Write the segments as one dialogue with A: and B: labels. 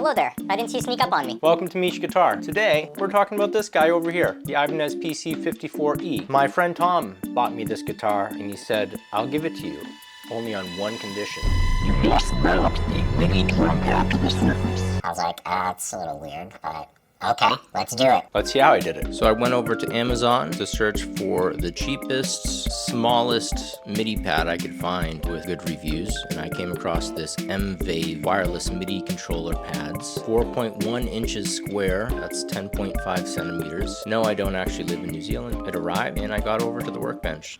A: hello there. I didn't see you sneak up on me.
B: Welcome to Mish Guitar. Today, we're talking about this guy over here, the Ibanez PC54E. My friend Tom bought me this guitar and he said, I'll give it to you, only on one condition.
A: You must mount a mini drum pad to the surface. I was like, that's a little weird, but okay, let's do it.
B: Let's see how I did it. So I went over to Amazon to search for the cheapest, smallest MIDI pad I could find with good reviews, and I came across this M-Vave wireless MIDI controller pads. 4.1 inches square, that's 10.5 centimeters. No, I don't actually live in New Zealand. It arrived and I got over to the workbench.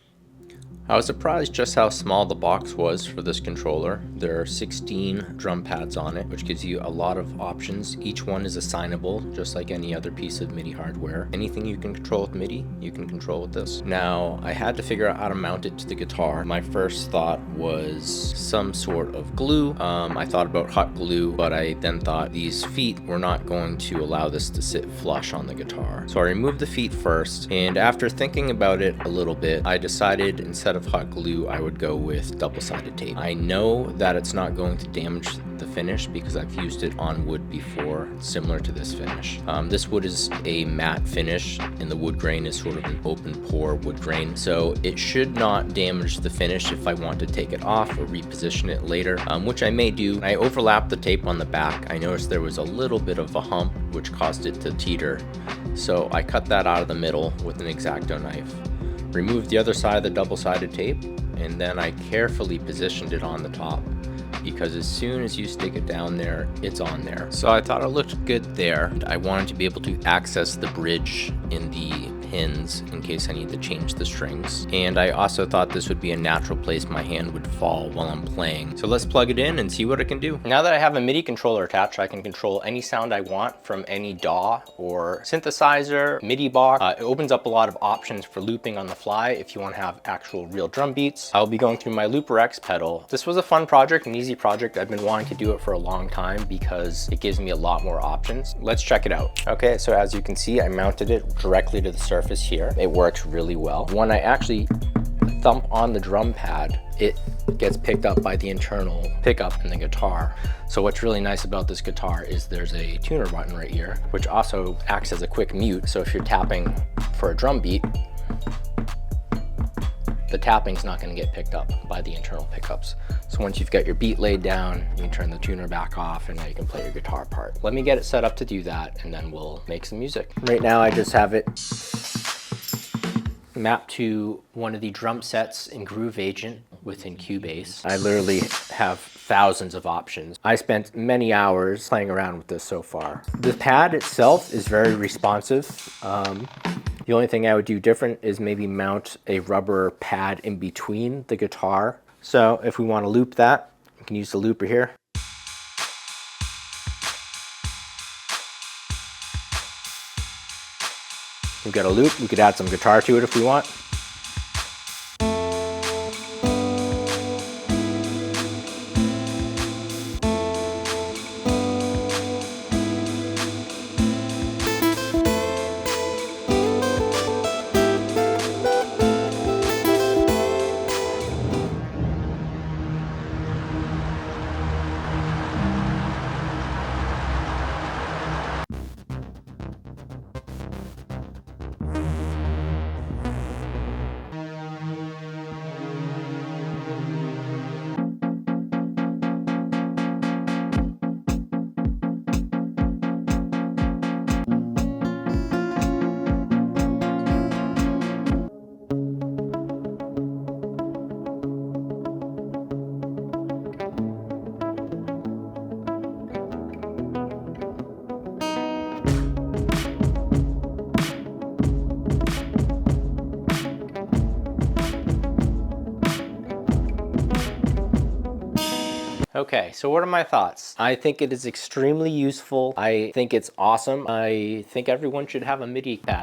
B: I was surprised just how small the box was for this controller. There are 16 drum pads on it, which gives you a lot of options. Each one is assignable, just like any other piece of MIDI hardware. Anything you can control with MIDI, you can control with this. Now, I had to figure out how to mount it to the guitar. My first thought was some sort of glue. I thought about hot glue, but I then thought these feet were not going to allow this to sit flush on the guitar. So I removed the feet first, and after thinking about it a little bit, I decided instead of hot glue, I would go with double-sided tape. I know that it's not going to damage the finish because I've used it on wood before, similar to this finish. This wood is a matte finish and the wood grain is sort of an open pore wood grain, so it should not damage the finish if I want to take it off or reposition it later, which I may do. I overlapped the tape on the back. I noticed there was a little bit of a hump which caused it to teeter, so I cut that out of the middle with an X-Acto knife. Removed the other side of the double-sided tape, and then I carefully positioned it on the top, because as soon as you stick it down there, it's on there. So I thought it looked good there. I wanted to be able to access the bridge in the pins in case I need to change the strings. And I also thought this would be a natural place my hand would fall while I'm playing. So let's plug it in and see what it can do. Now that I have a MIDI controller attached, I can control any sound I want from any DAW or synthesizer, MIDI box. It opens up a lot of options for looping on the fly if you want to have actual real drum beats. I'll be going through my Looper X pedal. This was a fun project, an easy project. I've been wanting to do it for a long time because it gives me a lot more options. Let's check it out. Okay, so as you can see, I mounted it directly to the surface here. It works really well. When I actually thump on the drum pad, it gets picked up by the internal pickup in the guitar. So what's really nice about this guitar is there's a tuner button right here, which also acts as a quick mute. So if you're tapping for a drum beat, the tapping's not going to get picked up by the internal pickups. So once you've got your beat laid down, you can turn the tuner back off and now you can play your guitar part. Let me get it set up to do that and then we'll make some music. Right now I just have it mapped to one of the drum sets in Groove Agent within Cubase. I literally have thousands of options. I spent many hours playing around with this so far. The pad itself is very responsive. The only thing I would do different is maybe mount a rubber pad in between the guitar. So if we want to loop that, we can use the looper here. We've got a loop. We could add some guitar to it if we want. Okay, so what are my thoughts? I think it is extremely useful. I think it's awesome. I think everyone should have a MIDI pad.